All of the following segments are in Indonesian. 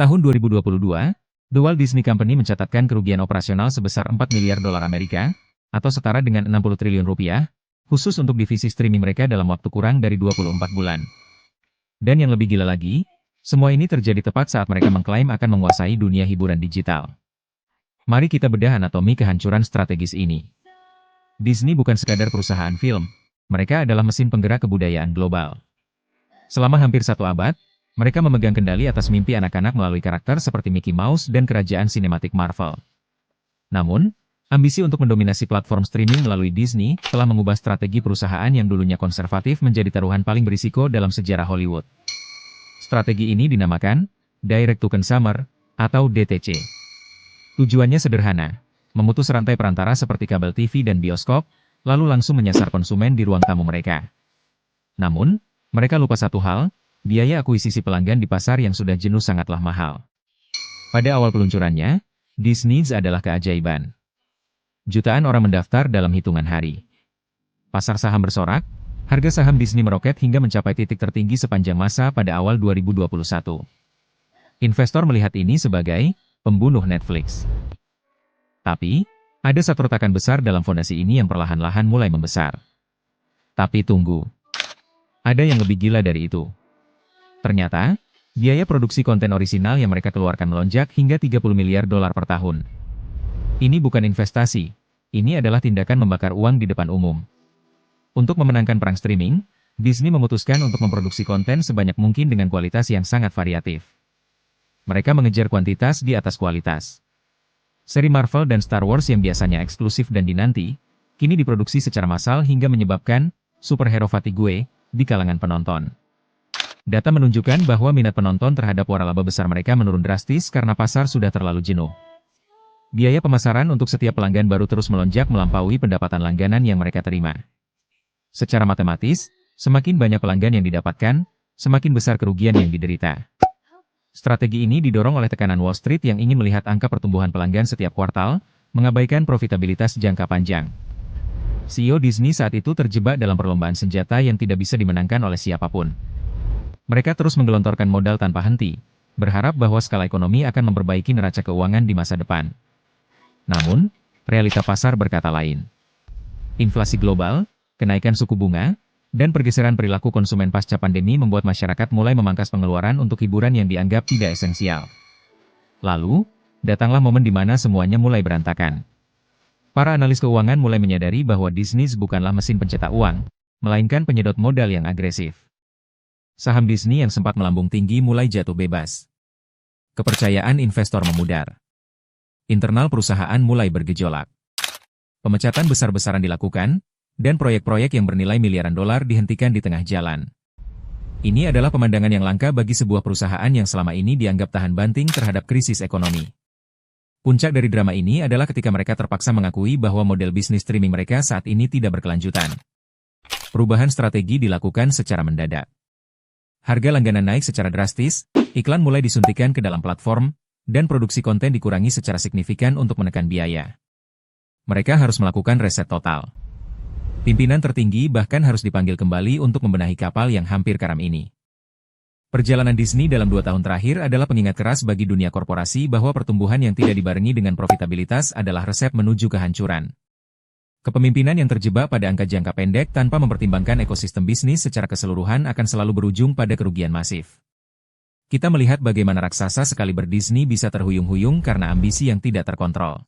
Tahun 2022, The Walt Disney Company mencatatkan kerugian operasional sebesar 4 miliar dolar Amerika, atau setara dengan 60 triliun rupiah, khusus untuk divisi streaming mereka dalam waktu kurang dari 24 bulan. Dan yang lebih gila lagi, semua ini terjadi tepat saat mereka mengklaim akan menguasai dunia hiburan digital. Mari kita bedah anatomi kehancuran strategis ini. Disney bukan sekadar perusahaan film, mereka adalah mesin penggerak kebudayaan global. Selama hampir 1 abad, mereka memegang kendali atas mimpi anak-anak melalui karakter seperti Mickey Mouse dan kerajaan sinematik Marvel. Namun, ambisi untuk mendominasi platform streaming melalui Disney telah mengubah strategi perusahaan yang dulunya konservatif menjadi taruhan paling berisiko dalam sejarah Hollywood. Strategi ini dinamakan Direct to Consumer atau DTC. Tujuannya sederhana, memutus rantai perantara seperti kabel TV dan bioskop, lalu langsung menyasar konsumen di ruang tamu mereka. Namun, mereka lupa satu hal, biaya akuisisi pelanggan di pasar yang sudah jenuh sangatlah mahal. Pada awal peluncurannya, Disney adalah keajaiban. Jutaan orang mendaftar dalam hitungan hari. Pasar saham bersorak, harga saham Disney meroket hingga mencapai titik tertinggi sepanjang masa pada awal 2021. Investor melihat ini sebagai pembunuh Netflix. Tapi, ada satu retakan besar dalam fondasi ini yang perlahan-lahan mulai membesar. Tapi tunggu. Ada yang lebih gila dari itu. Ternyata, biaya produksi konten orisinal yang mereka keluarkan melonjak hingga 30 miliar dolar per tahun. Ini bukan investasi, ini adalah tindakan membakar uang di depan umum. Untuk memenangkan perang streaming, Disney memutuskan untuk memproduksi konten sebanyak mungkin dengan kualitas yang sangat variatif. Mereka mengejar kuantitas di atas kualitas. Seri Marvel dan Star Wars yang biasanya eksklusif dan dinanti, kini diproduksi secara massal hingga menyebabkan superhero fatigue di kalangan penonton. Data menunjukkan bahwa minat penonton terhadap waralaba besar mereka menurun drastis karena pasar sudah terlalu jenuh. Biaya pemasaran untuk setiap pelanggan baru terus melonjak melampaui pendapatan langganan yang mereka terima. Secara matematis, semakin banyak pelanggan yang didapatkan, semakin besar kerugian yang diderita. Strategi ini didorong oleh tekanan Wall Street yang ingin melihat angka pertumbuhan pelanggan setiap kuartal, mengabaikan profitabilitas jangka panjang. CEO Disney saat itu terjebak dalam perlombaan senjata yang tidak bisa dimenangkan oleh siapapun. Mereka terus menggelontorkan modal tanpa henti, berharap bahwa skala ekonomi akan memperbaiki neraca keuangan di masa depan. Namun, realita pasar berkata lain. Inflasi global, kenaikan suku bunga, dan pergeseran perilaku konsumen pasca pandemi membuat masyarakat mulai memangkas pengeluaran untuk hiburan yang dianggap tidak esensial. Lalu, datanglah momen di mana semuanya mulai berantakan. Para analis keuangan mulai menyadari bahwa Disney bukanlah mesin pencetak uang, melainkan penyedot modal yang agresif. Saham Disney yang sempat melambung tinggi mulai jatuh bebas. Kepercayaan investor memudar. Internal perusahaan mulai bergejolak. Pemecatan besar-besaran dilakukan, dan proyek-proyek yang bernilai miliaran dolar dihentikan di tengah jalan. Ini adalah pemandangan yang langka bagi sebuah perusahaan yang selama ini dianggap tahan banting terhadap krisis ekonomi. Puncak dari drama ini adalah ketika mereka terpaksa mengakui bahwa model bisnis streaming mereka saat ini tidak berkelanjutan. Perubahan strategi dilakukan secara mendadak. Harga langganan naik secara drastis, iklan mulai disuntikan ke dalam platform, dan produksi konten dikurangi secara signifikan untuk menekan biaya. Mereka harus melakukan reset total. Pimpinan tertinggi bahkan harus dipanggil kembali untuk membenahi kapal yang hampir karam ini. Perjalanan Disney dalam 2 tahun terakhir adalah pengingat keras bagi dunia korporasi bahwa pertumbuhan yang tidak dibarengi dengan profitabilitas adalah resep menuju kehancuran. Kepemimpinan yang terjebak pada angka jangka pendek tanpa mempertimbangkan ekosistem bisnis secara keseluruhan akan selalu berujung pada kerugian masif. Kita melihat bagaimana raksasa sekaliber Disney bisa terhuyung-huyung karena ambisi yang tidak terkontrol.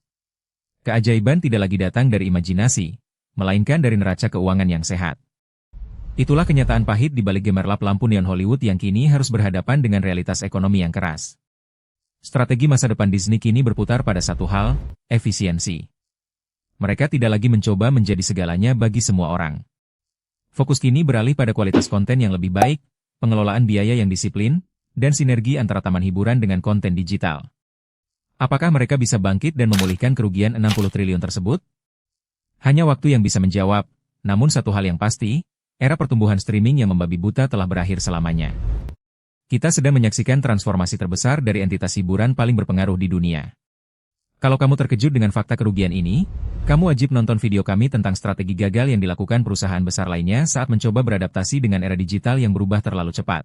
Keajaiban tidak lagi datang dari imajinasi, melainkan dari neraca keuangan yang sehat. Itulah kenyataan pahit di balik gemerlap lampu neon Hollywood yang kini harus berhadapan dengan realitas ekonomi yang keras. Strategi masa depan Disney kini berputar pada satu hal, efisiensi. Mereka tidak lagi mencoba menjadi segalanya bagi semua orang. Fokus kini beralih pada kualitas konten yang lebih baik, pengelolaan biaya yang disiplin, dan sinergi antara taman hiburan dengan konten digital. Apakah mereka bisa bangkit dan memulihkan kerugian 60 triliun tersebut? Hanya waktu yang bisa menjawab, namun satu hal yang pasti, era pertumbuhan streaming yang membabi buta telah berakhir selamanya. Kita sedang menyaksikan transformasi terbesar dari entitas hiburan paling berpengaruh di dunia. Kalau kamu terkejut dengan fakta kerugian ini, kamu wajib nonton video kami tentang strategi gagal yang dilakukan perusahaan besar lainnya saat mencoba beradaptasi dengan era digital yang berubah terlalu cepat.